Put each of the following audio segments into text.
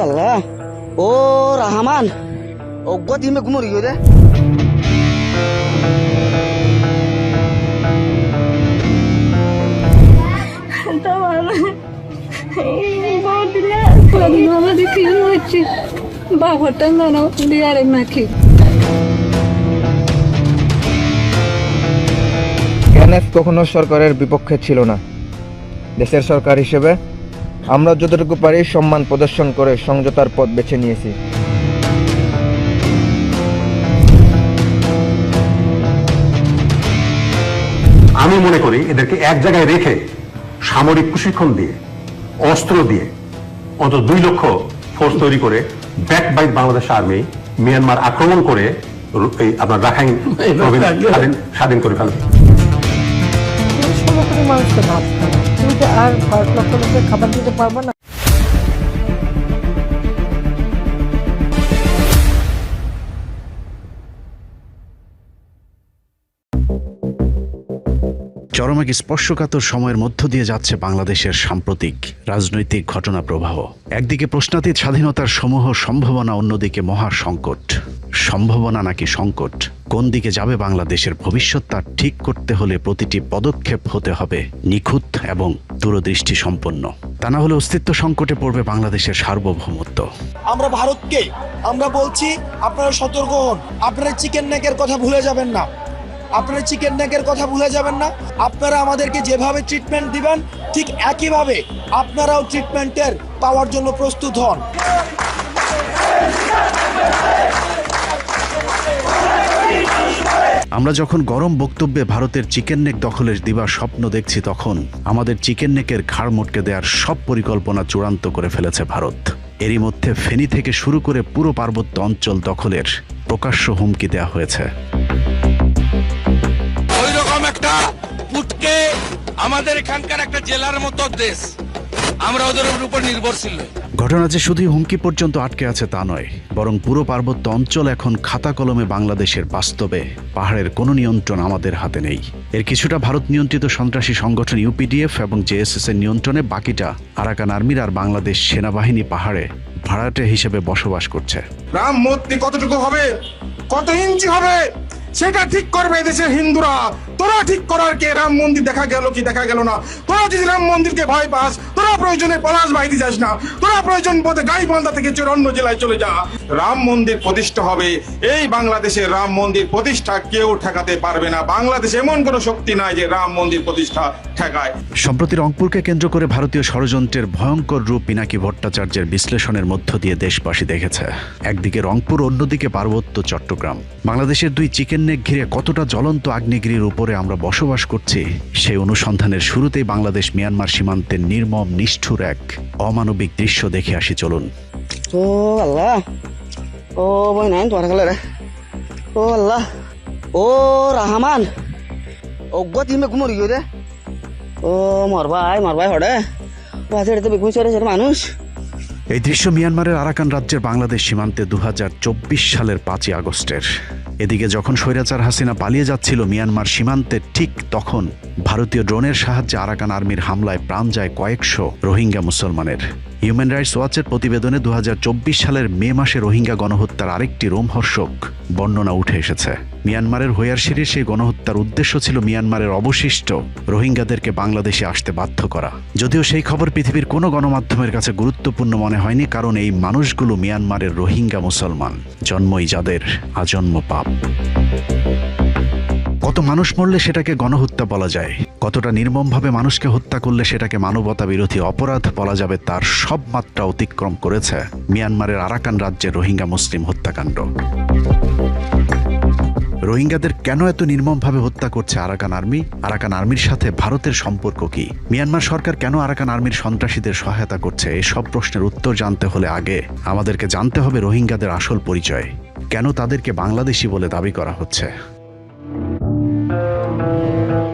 আল্লাহ ও রহমান অজ্ঞ দিমে ঘুমরি গো রে এনএফ কখনো সরকারের বিপক্ষে ছিল না। দেশের সরকার হিসেবে আমরা যতটুকু পারি সম্মান প্রদর্শন করে সমঝোতার পথ বেছে নিয়েছি। আমি মনে করি এদেরকে এক জায়গায় রেখে সামরিক প্রশিক্ষণ দিয়ে অস্ত্র দিয়ে অন্তত 2 লক্ষ ফোর্স তৈরি করে back by Bangladesh army Myanmar আক্রমণ করে আপনার রাখাইন স্বাধীন করে ফেলবে। মানুষকে ভাবতে হবে, তুমি তো আর 5 লক্ষ লোকের খাবার দিতে পারবে না। চরম এক স্পর্শকাতর সময়ের মধ্য দিয়ে যাচ্ছে বাংলাদেশের সাম্প্রতিক রাজনৈতিক ঘটনা প্রবাহ। একদিকে প্রশ্নাতীত স্বাধীনতার সমূহ সম্ভাবনা, অন্যদিকে মহা সংকট। সম্ভাবনা নাকি সংকট, কোন দিকে যাবে বাংলাদেশের ভবিষ্যৎ তা ঠিক করতে হলে প্রতিটি পদক্ষেপ হতে হবে নিখুঁত এবং দূরদৃষ্টি সম্পন্ন। তা না হলে অস্তিত্ব সংকটে পড়বে বাংলাদেশের সার্বভৌমত্ব। আমরা ভারতকে আমরা বলছি, আপনারা সতর্ক হন, আপনারা চিকেন নেকের কথা ভুলে যাবেন না, আপনারা চিকেন নেকের কথা ভুলে যাবেন না। আপনারা আমাদেরকে যেভাবে ট্রিটমেন্ট দিবেন ঠিক একইভাবে আপনারাও ট্রিটমেন্টের পাওয়ার জন্য প্রস্তুত হন। আমরা যখন গরম বক্তব্যে ভারতের চিকেন নেক দখলের দিবার স্বপ্ন দেখছি, তখন আমাদের চিকেন নেকের ঘাড় মটকে দেওয়ার সব পরিকল্পনা চূড়ান্ত করে ফেলেছে ভারত। এরই মধ্যে ফেনী থেকে শুরু করে পুরো পার্বত্য অঞ্চল দখলের প্রকাশ্য হুমকি দেওয়া হয়েছে। ওইরকম একটা পুটকে আমাদের এখানকার একটা জেলার মতো দেশ, আমরা ওদের উপর নির্ভরশীল। ঘটনা যে শুধুই হুমকি পর্যন্ত আটকে আছে তা নয়, বরং পুরো পার্বত্য অঞ্চল এখন খাতা কলমে বাংলাদেশের। বাস্তবে পাহাড়ের কোনো নিয়ন্ত্রণ আমাদের হাতে নেই। এর কিছুটা ভারত নিয়ন্ত্রিত সন্ত্রাসী সংগঠন ইউপিডিএফ এবং জেএসএস এর নিয়ন্ত্রণে, বাকিটা আরাকান আর্মির আর বাংলাদেশ সেনাবাহিনী পাহাড়ে ভাড়াটে হিসেবে বসবাস করছে। রাম মূর্তি কতটুকু হবে, কত ইঞ্চি হবে, সেটা ঠিক করবে দেশের হিন্দুরা। তোরা ঠিক করার কে? রাম মন্দির দেখা গেল কি দেখা গেল না? তোরা যদি রাম মন্দিরকে ভয় পাস, তোরা প্রয়োজনে পলাশ বাইতে যাস না, তোরা প্রয়োজন বোধে গাইবান্ধা থেকে অন্য জেলায় চলে যা। রাম মন্দির প্রতিষ্ঠা হবে, এই বাংলাদেশের রাম মন্দির প্রতিষ্ঠা কেউ ঠেকাতে পারবে না। বাংলাদেশে এমন কোনো শক্তি নাই যে রাম মন্দির প্রতিষ্ঠা ঠেকায়। সম্প্রতি রংপুরকে কেন্দ্র করে ভারতীয় ষড়যন্ত্রের ভয়ঙ্কর রূপ পিনাকি ভট্টাচার্যের বিশ্লেষণের মধ্য দিয়ে দেশবাসী দেখেছে। একদিকে রংপুর, অন্যদিকে পার্বত্য চট্টগ্রাম। বাংলাদেশের 2 চিকেন নেক ঘিরে কতটা জ্বলন্ত আগ্নেয়গিরির উপরে আমরা বসবাস করছি, সেই অনুসন্ধানের শুরুতেই বাংলাদেশ মিয়ানমার সীমান্তের নির্মম নিষ্ঠুর এক অমানবিক দৃশ্য দেখে আসি চলুন। ও আল্লাহ ও বই নাই তোমার গেলে রে ও আল্লাহ ও রহমান অজ্ঞ দিমে ঘুমরি গো রে ও মরবাই হড়ে ও আছে তো বেগুন ছেড়ে মানুষ। এই দৃশ্য মিয়ানমারের আরাকান রাজ্যের বাংলাদেশ সীমান্তে 2024 সালের 5ই আগস্টের। এদিকে যখন স্বৈরাচার হাসিনা পালিয়ে যাচ্ছিল মিয়ানমার সীমান্তে, ঠিক তখন ভারতীয় ড্রোনের সাহায্যে আরাকান আর্মির হামলায় প্রাণ যায় কয়েকশো রোহিঙ্গা মুসলমানের। হিউম্যান রাইটস ওয়াচের প্রতিবেদনে 2024 সালের মে মাসে রোহিঙ্গা গণহত্যার আরেকটি রোমহর্ষক বর্ণনা উঠে এসেছে। মিয়ানমারের হোয়ারশিরির সেই গণহত্যার উদ্দেশ্য ছিল মিয়ানমারের অবশিষ্ট রোহিঙ্গাদেরকে বাংলাদেশে আসতে বাধ্য করা। যদিও সেই খবর পৃথিবীর কোনো গণমাধ্যমের কাছে গুরুত্বপূর্ণ মনে হয়নি, কারণ এই মানুষগুলো মিয়ানমারের রোহিঙ্গা মুসলমান, জন্মই যাদের আজন্ম পাপ। কত মানুষ মরলে সেটাকে গণহত্যা বলা যায়, কতটা নির্মমভাবে মানুষকে হত্যা করলে সেটাকে মানবতা বিরোধী অপরাধ বলা যাবে, তার সব মাত্রা অতিক্রম করেছে মিয়ানমারের আরাকান রাজ্যের রোহিঙ্গা মুসলিম হত্যাকাণ্ড। রোহিঙ্গাদের কেন এত নির্মমভাবে হত্যা করছে আরাকান আর্মি? আরাকান আর্মির সাথে ভারতের সম্পর্ক কি? মিয়ানমার সরকার কেন আরাকান আর্মির সন্ত্রাসীদের সহায়তা করছে? এসব প্রশ্নের উত্তর জানতে হলে আগে আমাদেরকে জানতে হবে রোহিঙ্গাদের আসল পরিচয়। কেন তাদেরকে বাংলাদেশি বলে দাবি করা হচ্ছে?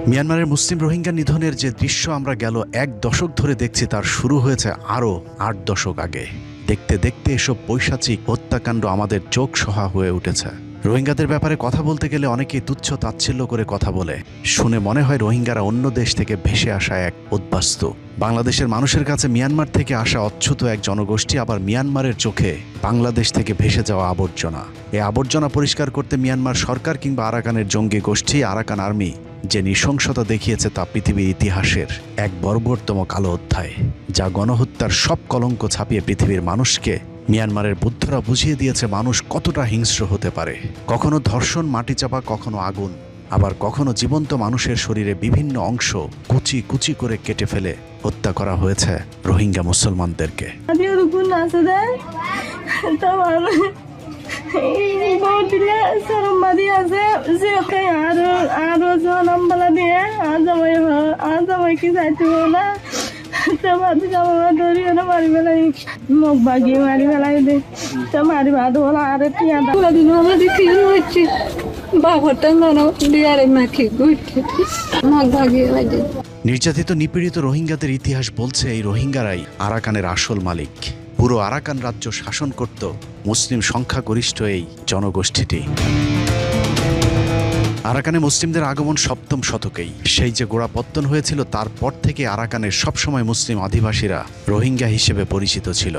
মিয়ানমারের মুসলিম রোহিঙ্গা নিধনের যে দৃশ্য আমরা গেল 1 দশক ধরে দেখছি, তার শুরু হয়েছে আরও 8 দশক আগে। দেখতে দেখতে এসব পৈশাচিক হত্যাকাণ্ড আমাদের চোখ সহা হয়ে উঠেছে। রোহিঙ্গাদের ব্যাপারে কথা বলতে গেলে অনেকেই তুচ্ছ তাচ্ছিল্য করে কথা বলে। শুনে মনে হয় রোহিঙ্গারা অন্য দেশ থেকে ভেসে আসা এক উদ্বাস্তু। বাংলাদেশের মানুষের কাছে মিয়ানমার থেকে আসা অচ্যুত এক জনগোষ্ঠী, আবার মিয়ানমারের চোখে বাংলাদেশ থেকে ভেসে যাওয়া আবর্জনা। এই আবর্জনা পরিষ্কার করতে মিয়ানমার সরকার কিংবা আরাকানের জঙ্গি গোষ্ঠী আরাকান আর্মি যে নৃশংসতা দেখিয়েছে তা পৃথিবীর ইতিহাসের এক বর্বরতম কালো অধ্যায়, যা গণহত্যার সব কলঙ্ক ছাপিয়ে পৃথিবীর মানুষকে মিয়ানমারের বুদ্ধরা বুঝিয়ে দিয়েছে মানুষ কতটা হিংস্র হতে পারে। কখনো ধর্ষণ, মাটি চাপা, কখনো আগুন, আবার কখনো জীবন্ত মানুষের শরীরে বিভিন্ন অংশ কুচি কুচি করে কেটে ফেলে হত্যা করা হয়েছে রোহিঙ্গা মুসলমানদেরকে। মুখ বাগিয়ে মারি ফেলাই দে, মারি ভাত বলা আরে নির্যাতিত নিপীড়িত রোহিঙ্গাদের ইতিহাস বলছে এই রোহিঙ্গারাই আরাকানের আসল মালিক। পুরো আরাকান রাজ্য শাসন করত মুসলিম সংখ্যাগরিষ্ঠ এই জনগোষ্ঠীটি। আরাকানে মুসলিমদের আগমন ৭ম শতকেই। সেই যে গোড়াপত্তন হয়েছিল তারপর থেকে আরাকানের সবসময় মুসলিম আদিবাসীরা রোহিঙ্গা হিসেবে পরিচিত ছিল।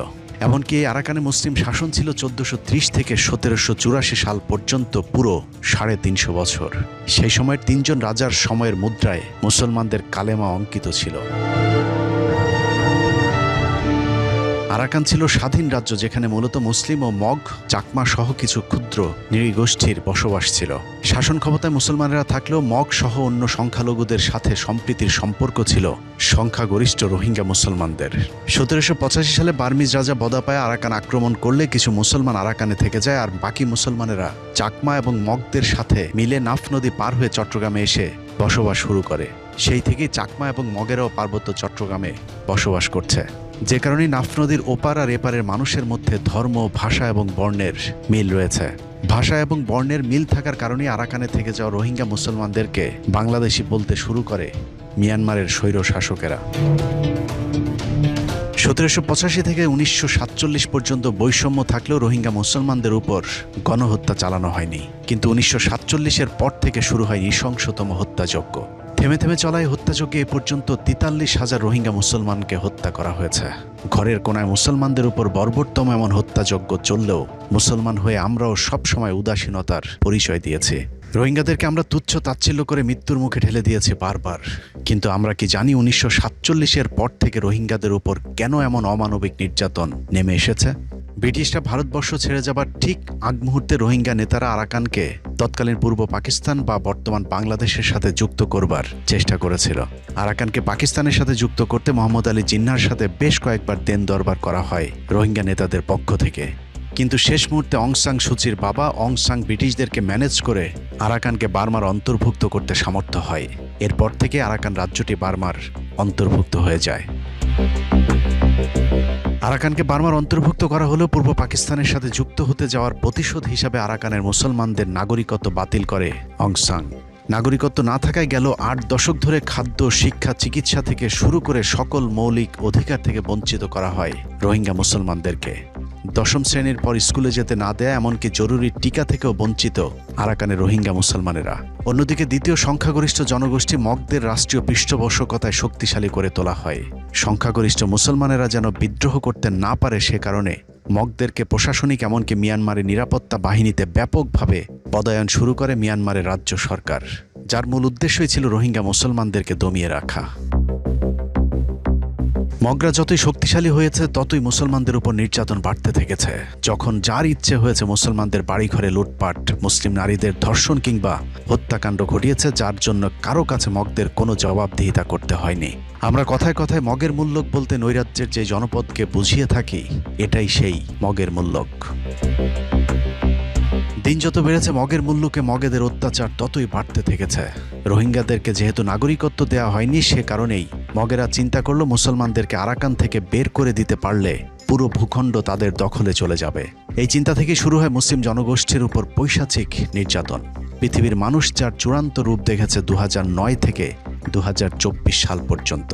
এমনকি এই আরাকানে মুসলিম শাসন ছিল ১৪৩০ থেকে ১৭৮৪ সাল পর্যন্ত, পুরো ৩৫০ বছর। সেই সময়ের ৩ জন রাজার সময়ের মুদ্রায় মুসলমানদের কালেমা অঙ্কিত ছিল। আরাকান ছিল স্বাধীন রাজ্য, যেখানে মূলত মুসলিম ও মগ, চাকমা সহ কিছু ক্ষুদ্র নৃগোষ্ঠীর বসবাস ছিল। শাসন ক্ষমতায় মুসলমানেরা থাকলেও মগ সহ অন্য সংখ্যালঘুদের সাথে সম্প্রীতির সম্পর্ক ছিল সংখ্যাগরিষ্ঠ রোহিঙ্গা মুসলমানদের। ১৭৮৫ সালে বার্মিজ রাজা বদাপায়া আরাকান আক্রমণ করলে কিছু মুসলমান আরাকানে থেকে যায়, আর বাকি মুসলমানেরা চাকমা এবং মগদের সাথে মিলে নাফ নদী পার হয়ে চট্টগ্রামে এসে বসবাস শুরু করে। সেই থেকেই চাকমা এবং মগেরাও পার্বত্য চট্টগ্রামে বসবাস করছে। যে কারণে নাফ নদীর ওপার আর এপারের মানুষের মধ্যে ধর্ম, ভাষা এবং বর্ণের মিল রয়েছে। ভাষা এবং বর্ণের মিল থাকার কারণে আরাকানে থেকে যাওয়া রোহিঙ্গা মুসলমানদেরকে বাংলাদেশি বলতে শুরু করে মিয়ানমারের স্বৈর শাসকেরা। ১৭৮৫ থেকে ১৯৪৭ পর্যন্ত বৈষম্য থাকলেও রোহিঙ্গা মুসলমানদের উপর গণহত্যা চালানো হয়নি। কিন্তু ১৯৪৭-এর পর থেকে শুরু হয় নৃশংসতম হত্যাযজ্ঞ। থেমে থেমে চলায় হত্যাযজ্ঞে এ পর্যন্ত ৪৩,০০০ রোহিঙ্গা মুসলমানকে হত্যা করা হয়েছে। ঘরের কোনায় মুসলমানদের উপর বর্বরতম এমন হত্যাযজ্ঞ চললেও মুসলমান হয়ে আমরাও সবসময় উদাসীনতার পরিচয় দিয়েছি। রোহিঙ্গাদেরকে আমরা তুচ্ছ তাচ্ছিল্য করে মৃত্যুর মুখে ঠেলে দিয়েছি বারবার। কিন্তু আমরা কি জানি ১৯৪৭-এর পর থেকে রোহিঙ্গাদের উপর কেন এমন অমানবিক নির্যাতন নেমে এসেছে? ব্রিটিশরা ভারতবর্ষ ছেড়ে যাবার ঠিক আগ মুহূর্তে রোহিঙ্গা নেতারা আরাকানকে তৎকালীন পূর্ব পাকিস্তান বা বর্তমান বাংলাদেশের সাথে যুক্ত করবার চেষ্টা করেছিল। আরাকানকে পাকিস্তানের সাথে যুক্ত করতে মোহাম্মদ আলী জিন্নাহর সাথে বেশ কয়েকবার দেন দরবার করা হয় রোহিঙ্গা নেতাদের পক্ষ থেকে। কিন্তু শেষ মুহূর্তে অং সান সুচির বাবা অং সান ব্রিটিশদেরকে ম্যানেজ করে আরাকানকে বার্মার অন্তর্ভুক্ত করতে সামর্থ্য হয়। এরপর থেকে আরাকান রাজ্যটি বার্মার অন্তর্ভুক্ত হয়ে যায়। আরাকানকে বার্মার অন্তর্ভুক্ত করা হলেও পূর্ব পাকিস্তানের সাথে যুক্ত হতে যাওয়ার প্রতিশোধ হিসাবে আরাকানের মুসলমানদের নাগরিকত্ব বাতিল করে অং সান। নাগরিকত্ব না থাকায় গেল ৮ দশক ধরে খাদ্য, শিক্ষা, চিকিৎসা থেকে শুরু করে সকল মৌলিক অধিকার থেকে বঞ্চিত করা হয় রোহিঙ্গা মুসলমানদেরকে। ১০ম শ্রেণীর পর স্কুলে যেতে না দেয়া, এমনকি জরুরি টিকা থেকেও বঞ্চিত আরাকানের রোহিঙ্গা মুসলমানেরা। অন্যদিকে দ্বিতীয় সংখ্যাগরিষ্ঠ জনগোষ্ঠী মগদের রাষ্ট্রীয় পৃষ্ঠপোষকতায় শক্তিশালী করে তোলা হয়। সংখ্যাগরিষ্ঠ মুসলমানেরা যেন বিদ্রোহ করতে না পারে সে কারণে মগদেরকে প্রশাসনিক এমনকি মিয়ানমারের নিরাপত্তা বাহিনীতে ব্যাপকভাবে পদায়ন শুরু করে মিয়ানমারের রাজ্য সরকার, যার মূল উদ্দেশ্যই ছিল রোহিঙ্গা মুসলমানদেরকে দমিয়ে রাখা। মগরা যতই শক্তিশালী হয়েছে ততই মুসলমানদের উপর নির্যাতন বাড়তে থেকেছে। যখন যার ইচ্ছে হয়েছে মুসলমানদের বাড়িঘরে লুটপাট, মুসলিম নারীদের ধর্ষণ কিংবা হত্যাকাণ্ড ঘটিয়েছে, যার জন্য কারো কাছে মগদের কোনো জবাবদিহিতা করতে হয়নি। আমরা কথায় কথায় মগের মূল্যক বলতে নৈরাজ্যের যে জনপদকে বুঝিয়ে থাকি, এটাই সেই মগের মূল্যক। দিন যত বেড়েছে মগের মূল্যকে মগেদের অত্যাচার ততই বাড়তে থেকেছে। রোহিঙ্গাদেরকে যেহেতু নাগরিকত্ব দেওয়া হয়নি, সে কারণেই মগেরা চিন্তা করলো মুসলমানদেরকে আরাকান থেকে বের করে দিতে পারলে পুরো ভূখণ্ড তাদের দখলে চলে যাবে। এই চিন্তা থেকে শুরু হয় মুসলিম জনগোষ্ঠীর উপর পৈশাচিক নির্যাতন। পৃথিবীর মানুষ যার চূড়ান্ত রূপ দেখেছে ২০০৯ থেকে ২০২৪ সাল পর্যন্ত।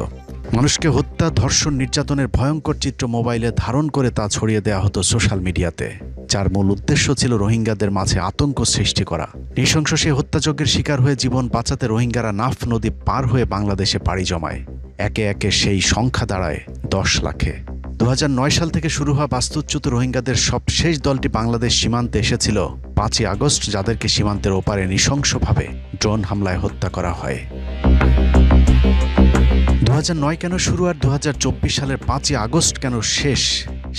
মানুষকে হত্যা, ধর্ষণ, নির্যাতনের ভয়ঙ্কর চিত্র মোবাইলে ধারণ করে তা ছড়িয়ে দেওয়া হতো সোশ্যাল মিডিয়াতে, যার মূল উদ্দেশ্য ছিল রোহিঙ্গাদের মাঝে আতঙ্ক সৃষ্টি করা। নৃশংস সেই হত্যাযজ্ঞের শিকার হয়ে জীবন বাঁচাতে রোহিঙ্গারা নাফ নদী পার হয়ে বাংলাদেশে পাড়ি জমায়। একে একে সেই সংখ্যা দাঁড়ায় 10 লাখে। 2009 সাল থেকে শুরু হওয়া বাস্তুচ্যুত রোহিঙ্গাদের সবশেষ দলটি বাংলাদেশ সীমান্তে এসেছিল 5ই আগস্ট, যাদেরকে সীমান্তের ওপারে নৃশংসভাবে ড্রোন হামলায় হত্যা করা হয়। 2009 কেন শুরু আর 2024 সালের 5ই আগস্ট কেন শেষ,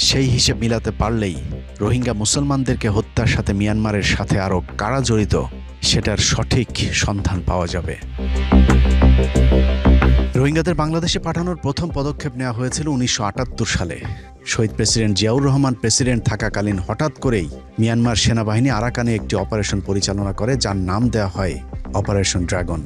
সেই হিসেব মিলাতে পারলেই রোহিঙ্গা মুসলমানদেরকে হত্যার সাথে মিয়ানমারের সাথে আরও কারা জড়িত সেটার সঠিক সন্ধান পাওয়া যাবে। রোহিঙ্গাদের বাংলাদেশে পাঠানোর প্রথম পদক্ষেপ নেওয়া হয়েছিল 1978 সালে। শহীদ প্রেসিডেন্ট জিয়াউর রহমান প্রেসিডেন্ট থাকাকালীন হঠাৎ করেই মিয়ানমার সেনাবাহিনী আরাকানে একটি অপারেশন পরিচালনা করে, যার নাম দেওয়া হয় অপারেশন ড্রাগন।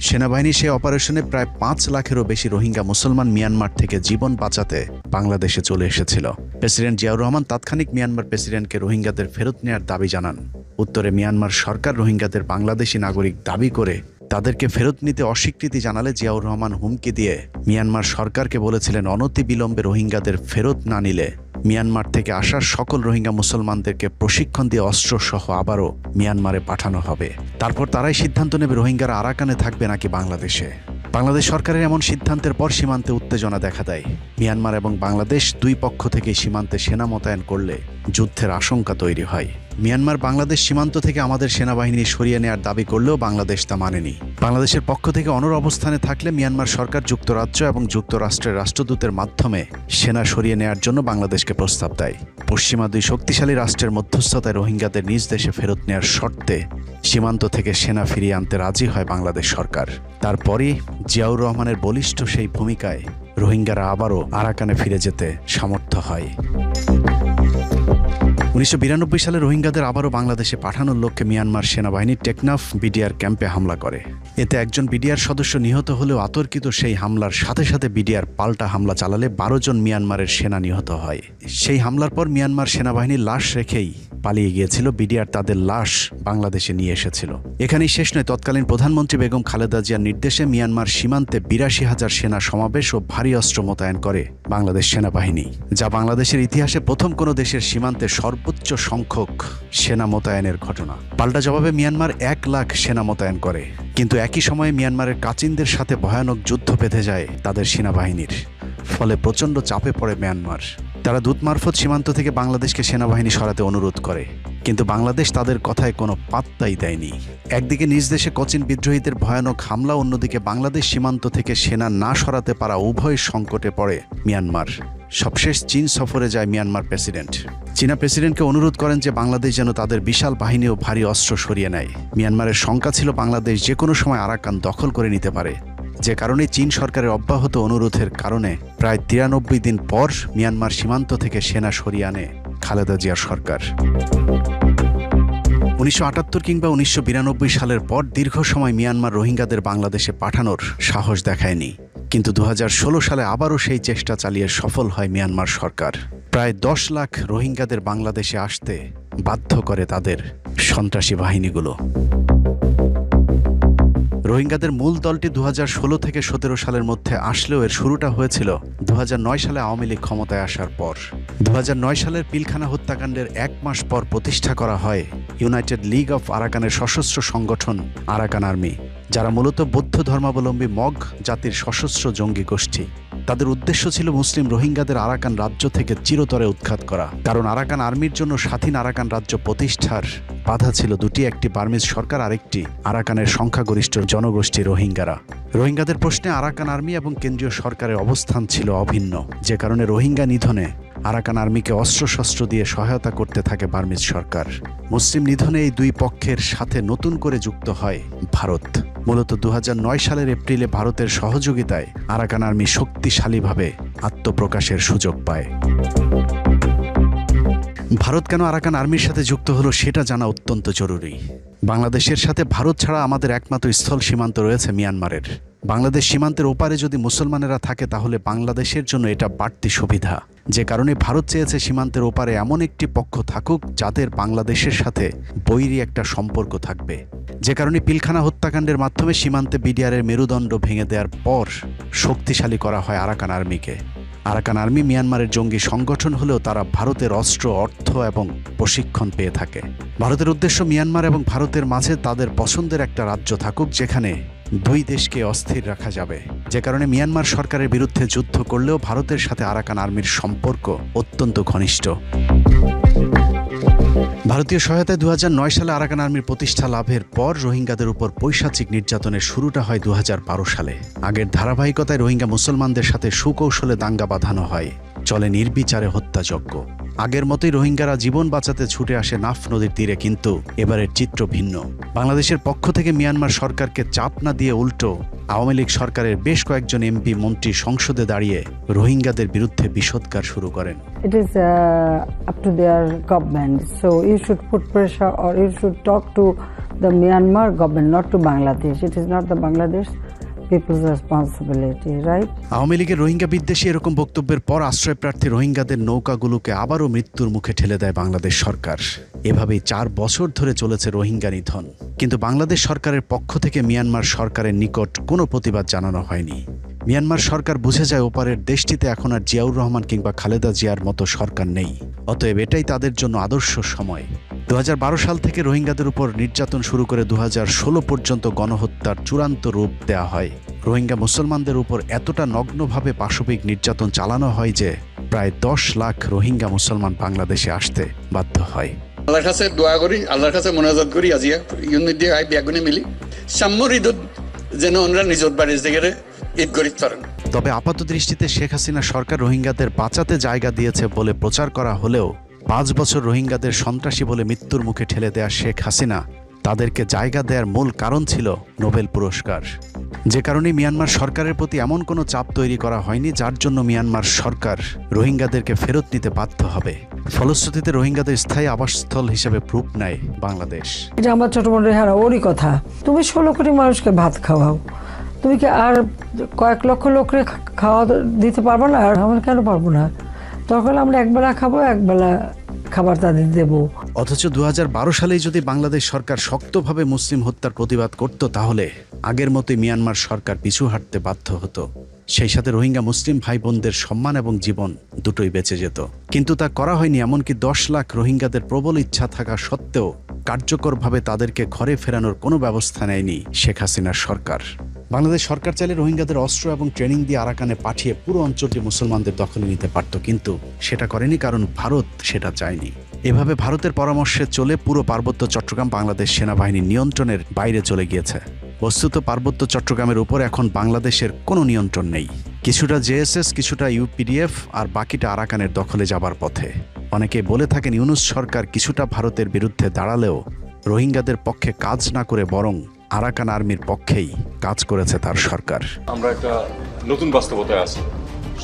সেনাবাহিনী সেই অপারেশনে প্রায় 5 লাখেরও বেশি রোহিঙ্গা মুসলমান মিয়ানমার থেকে জীবন বাঁচাতে বাংলাদেশে চলে এসেছিল। প্রেসিডেন্ট জিয়াউর রহমান তাৎক্ষণিক মিয়ানমার প্রেসিডেন্টকে রোহিঙ্গাদের ফেরত নেওয়ার দাবি জানান। উত্তরে মিয়ানমার সরকার রোহিঙ্গাদের বাংলাদেশি নাগরিক দাবি করে তাদেরকে ফেরত নিতে অস্বীকৃতি জানালে জিয়াউর রহমান হুমকি দিয়ে মিয়ানমার সরকারকে বলেছিলেন অনতিবিলম্বে রোহিঙ্গাদের ফেরত না নিলে মিয়ানমার থেকে আসা সকল রোহিঙ্গা মুসলমানদেরকে প্রশিক্ষণ দিয়ে অস্ত্রসহ আবারও মিয়ানমারে পাঠানো হবে। তারপর তারাই সিদ্ধান্ত নেবে রোহিঙ্গারা আরাকানে থাকবে নাকি বাংলাদেশে। বাংলাদেশ সরকারের এমন সিদ্ধান্তের পর সীমান্তে উত্তেজনা দেখা দেয়। মিয়ানমার এবং বাংলাদেশ দুই পক্ষ থেকে সীমান্তে সেনা মোতায়েন করলে যুদ্ধের আশঙ্কা তৈরি হয়। মিয়ানমার বাংলাদেশ সীমান্ত থেকে আমাদের সেনাবাহিনী সরিয়ে নেওয়ার দাবি করলেও বাংলাদেশ তা মানেনি। বাংলাদেশের পক্ষ থেকে অনড় অবস্থানে থাকলে মিয়ানমার সরকার যুক্তরাজ্য এবং যুক্তরাষ্ট্রের রাষ্ট্রদূতের মাধ্যমে সেনা সরিয়ে নেওয়ার জন্য বাংলাদেশকে প্রস্তাব দেয়। পশ্চিমা দুই শক্তিশালী রাষ্ট্রের মধ্যস্থতায় রোহিঙ্গাদের নিজ দেশে ফেরত নেওয়ার শর্তে সীমান্ত থেকে সেনা ফিরিয়ে আনতে রাজি হয় বাংলাদেশ সরকার। তারপরই জিয়াউর রহমানের বলিষ্ঠ সেই ভূমিকায় রোহিঙ্গারা আবারও আরাকানে ফিরে যেতে সমর্থ হয়। 1992 সালে রোহিঙ্গাদের আবারও বাংলাদেশে পাঠানোর লক্ষ্যে মিয়ানমার সেনাবাহিনী টেকনাফ বিডিআর ক্যাম্পে হামলা করে। এতে একজন বিডিআর সদস্য নিহত হলেও আতর্কিত সেই হামলার সাথে সাথে বিডিআর পাল্টা হামলা চালালে 12 জন মিয়ানমারের সেনা নিহত হয়। সেই হামলার পর মিয়ানমার সেনাবাহিনীর লাশ রেখেই পালিয়ে গিয়েছিল বিডিআর, তাদের লাশ বাংলাদেশে নিয়ে এসেছিল। এখানেই শেষ নয়, তৎকালীন প্রধানমন্ত্রী বেগম খালেদা জিয়ার নির্দেশে মিয়ানমার সীমান্তে 82,000 সেনা সমাবেশ ও ভারী অস্ত্র মোতায়েন করে বাংলাদেশ সেনাবাহিনী, যা বাংলাদেশের ইতিহাসে প্রথম কোনো দেশের সীমান্তে সর্বোচ্চ সংখ্যক সেনা মোতায়েনের ঘটনা। পাল্টা জবাবে মিয়ানমার 1 লাখ সেনা মোতায়েন করে, কিন্তু একই সময়ে মিয়ানমারের কাচিনদের সাথে ভয়ানক যুদ্ধ বেঁধে যায় তাদের সেনাবাহিনীর। ফলে প্রচণ্ড চাপে পড়ে মিয়ানমার। তারা দূত মারফত সীমান্ত থেকে বাংলাদেশকে সেনাবাহিনী সরাতে অনুরোধ করে, কিন্তু বাংলাদেশ তাদের কথায় কোনো পাত্তাই দেয়নি। একদিকে নিজ দেশে কোচিন বিদ্রোহীদের ভয়ানক হামলা, অন্যদিকে বাংলাদেশ সীমান্ত থেকে সেনা না সরাতে পারা, উভয় সংকটে পড়ে মিয়ানমার। সবশেষ চীন সফরে যায় মিয়ানমার প্রেসিডেন্ট। চীনা প্রেসিডেন্টকে অনুরোধ করেন যে বাংলাদেশ যেন তাদের বিশাল বাহিনী ও ভারী অস্ত্র সরিয়ে নেয়। মিয়ানমারের শঙ্কা ছিল বাংলাদেশ যে কোনো সময় আরাকান দখল করে নিতে পারে, যে কারণে চীন সরকারের অব্যাহত অনুরোধের কারণে প্রায় 93 দিন পর মিয়ানমার সীমান্ত থেকে সেনা সরিয়ে আনে খালেদা জিয়ার সরকার। 1978 কিংবা 1992 সালের পর দীর্ঘ সময় মিয়ানমার রোহিঙ্গাদের বাংলাদেশে পাঠানোর সাহস দেখায়নি, কিন্তু 2016 সালে আবারও সেই চেষ্টা চালিয়ে সফল হয় মিয়ানমার সরকার। প্রায় 10 লাখ রোহিঙ্গাদের বাংলাদেশে আসতে বাধ্য করে তাদের সন্ত্রাসী বাহিনীগুলো। রোহিঙ্গাদের মূল দলটি 2016 থেকে 17 সালের মধ্যে আসলেও এর শুরুটা হয়েছিল 2009 সালে আওয়ামী লীগ ক্ষমতায় আসার পর। 2009 সালের পিলখানা হত্যাকাণ্ডের 1 মাস পর প্রতিষ্ঠা করা হয় ইউনাইটেড লিগ অফ আরাকানের সশস্ত্র সংগঠন আরাকান আর্মি, যারা মূলত বৌদ্ধ ধর্মাবলম্বী মগ জাতির সশস্ত্র জঙ্গি গোষ্ঠী। তাদের উদ্দেশ্য ছিল মুসলিম রোহিঙ্গাদের আরাকান রাজ্য থেকে চিরতরে উৎখাত করা, কারণ আরাকান আর্মির জন্য স্বাধীন আরাকান রাজ্য প্রতিষ্ঠার বাধা ছিল দুটি, একটি বার্মিজ সরকার, আরেকটি আরাকানের সংখ্যাগরিষ্ঠ জনগোষ্ঠী রোহিঙ্গারা। রোহিঙ্গাদের প্রশ্নে আরাকান আর্মি এবং কেন্দ্রীয় সরকারের অবস্থান ছিল অভিন্ন, যে কারণে রোহিঙ্গা নিধনে আরাকান আর্মিকে অস্ত্রশস্ত্র দিয়ে সহায়তা করতে থাকে বার্মিজ সরকার। মুসলিম নিধনে এই দুই পক্ষের সাথে নতুন করে যুক্ত হয় ভারত। মূলত 2009 সালের এপ্রিলে ভারতের সহযোগিতায় আরাকান আর্মি শক্তিশালীভাবে আত্মপ্রকাশের সুযোগ পায়। ভারত কেন আরাকান আর্মির সাথে যুক্ত হলো সেটা জানা অত্যন্ত জরুরি। বাংলাদেশের সাথে ভারত ছাড়া আমাদের একমাত্র স্থল সীমান্ত রয়েছে মিয়ানমারের। বাংলাদেশ সীমান্তের ওপারে যদি মুসলমানেরা থাকে তাহলে বাংলাদেশের জন্য এটা বাড়তি সুবিধা। যে কারণে ভারত চেয়েছে সীমান্তের ওপারে এমন একটি পক্ষ থাকুক যাদের বাংলাদেশের সাথে বৈরী একটা সম্পর্ক থাকবে। যে কারণে পিলখানা হত্যাকাণ্ডের মাধ্যমে সীমান্তে বিডিআরের মেরুদণ্ড ভেঙে দেওয়ার পর শক্তিশালী করা হয় আরাকান আর্মিকে। আরাকান আর্মি মিয়ানমারের জঙ্গি সংগঠন হলেও তারা ভারতের অস্ত্র, অর্থ এবং প্রশিক্ষণ পেয়ে থাকে। ভারতের উদ্দেশ্য মিয়ানমার এবং ভারতের মাঝে তাদের পছন্দের একটা রাজ্য থাকুক যেখানে দুই দেশকে অস্থির রাখা যাবে। যে কারণে মিয়ানমার সরকারের বিরুদ্ধে যুদ্ধ করলেও ভারতের সাথে আরাকান আর্মির সম্পর্ক অত্যন্ত ঘনিষ্ঠ। ভারতীয় সহায়তায় 2009 সালে আরাকান আর্মির প্রতিষ্ঠা লাভের পর রোহিঙ্গাদের উপর পৈশাচিক নির্যাতনের শুরুটা হয় 2012 সালে। আগের ধারাবাহিকতায় রোহিঙ্গা মুসলমানদের সাথে সুকৌশলে দাঙ্গা বাঁধানো হয়, চলে নির্বিচারে হত্যাযজ্ঞ। আগের মতোই রোহিঙ্গারা জীবন বাঁচাতে ছুটে আসে নাফ নদীর তীরে, কিন্তু এবারের চিত্র ভিন্ন। বাংলাদেশের পক্ষ থেকে মিয়ানমার সরকারকে চাপ না দিয়ে উল্টো আওয়ামী লীগ সরকারের বেশ কয়েকজন এমপি মন্ত্রী সংসদে দাঁড়িয়ে রোহিঙ্গাদের বিরুদ্ধে বিষোদগার শুরু করেন। It is up to their government, so you should put pressure or you should talk to the Myanmar government, not to Bangladesh. It is not the Bangladesh people's responsibility, right? Awami লীগের রোহিঙ্গা বিদ্বেষী এরকম বক্তব্যের পর আশ্রয়প্রার্থী রোহিঙ্গাদের নৌকাগুলোকে আবারও মৃত্যুর মুখে ঠেলে দেয় বাংলাদেশ সরকার। এভাবেই 4 বছর ধরে চলেছে রোহিঙ্গা নিধন, কিন্তু বাংলাদেশ সরকারের পক্ষ থেকে মিয়ানমার সরকারের নিকট কোনো প্রতিবাদ জানানো হয়নি। মিয়ানমার সরকার বুঝে যায় ওপারের দেশটিতে এখন আর জিয়াউর রহমান কিংবা খালেদা জিয়ার মতো সরকার নেই, অতএব এটাই তাদের জন্য আদর্শ সময়। 2012 সাল থেকে রোহিঙ্গাদের উপর নির্যাতন শুরু করে 2016 পর্যন্ত গণহত্যার চূড়ান্ত রূপ দেয়া হয়। রোহিঙ্গা মুসলমানদের উপর এতটা নগ্নভাবে পাশবিক নির্যাতন চালানো হয় যে প্রায় 10 লাখ রোহিঙ্গা মুসলমান বাংলাদেশে আসতে বাধ্য হয়। আল্লাহর কাছে দোয়া করি, আল্লাহর কাছে মোনাজাত করি, আজিয়া ইউনিট দিয়ে আই বিয়াগুনে মিলি সাম্যর ঈদ যেন ওনারা নিজের বাড়ির জায়গায় ঈদ করি পারেন। তবে আপাত দৃষ্টিতে শেখ হাসিনা সরকার রোহিঙ্গাদের বাঁচাতে জায়গা দিয়েছে বলে প্রচার করা হলেও 5 বছর রোহিঙ্গাদের সন্ত্রাসী বলে মৃত্যুর মুখে ঠেলে দেয়া শেখ হাসিনা তাদেরকে জায়গা দেওয়ার মূল কারণ ছিল নোবেল পুরস্কার। যে কারণে মিয়ানমার সরকারের প্রতি এমন কোনো চাপ তৈরি করা হয়নি যার জন্য মিয়ানমার সরকার রোহিঙ্গাদেরকে ফেরত নিতে বাধ্য হবে। ফলশ্রুতিতে রোহিঙ্গাদের স্থায়ী আবাসস্থল হিসেবে রূপ নেয় বাংলাদেশ। এটা আমার ছোট বোনের হ্যাঁ ওরই কথা। তুমি 16 কোটি মানুষকে ভাত খাওয়াও, তুমি কি আর কয়েক লক্ষ লোককে খাওয়া দিতে পারবো না? আর আমরা কেন পারবো না? তখন আমরা একবেলা খাবো, একবেলা খাবার তাদের দেব। অথচ 2012 সালেই যদি বাংলাদেশ সরকার শক্তভাবে মুসলিম হত্যার প্রতিবাদ করত তাহলে আগের মতোই মিয়ানমার সরকার পিছু হাঁটতে বাধ্য হতো। সেই সাথে রোহিঙ্গা মুসলিম ভাই বোনদের সম্মান এবং জীবন দুটোই বেঁচে যেত। কিন্তু তা করা হয়নি। এমনকি 10 লাখ রোহিঙ্গাদের প্রবল ইচ্ছা থাকা সত্ত্বেও কার্যকরভাবে তাদেরকে ঘরে ফেরানোর কোনো ব্যবস্থা নেয়নি শেখ হাসিনার সরকার। বাংলাদেশ সরকার চাইলে রোহিঙ্গাদের অস্ত্র এবং ট্রেনিং দিয়ে আরাকানে পাঠিয়ে পুরো অঞ্চলটি মুসলমানদের দখলে নিতে পারত, কিন্তু সেটা করেনি কারণ ভারত সেটা চায়নি। এভাবে ভারতের পরামর্শে চলে পুরো পার্বত্য চট্টগ্রাম বাংলাদেশ সেনাবাহিনীর নিয়ন্ত্রণের বাইরে চলে গিয়েছে। বস্তুত পার্বত্য চট্টগ্রামের উপর এখন বাংলাদেশের কোনো নিয়ন্ত্রণ নেই। কিছুটা জেএসএস, কিছুটা ইউপিডিএফ আর বাকিটা আরাকানের দখলে যাবার পথে। অনেকে বলে থাকেন ইউনূস সরকার কিছুটা ভারতের বিরুদ্ধে দাঁড়ালেও রোহিঙ্গাদের পক্ষে কাজ না করে বরং আরাকান আর্মির পক্ষেই কাজ করেছে তার সরকার। আমরা একটা নতুন বাস্তবতায় আছি।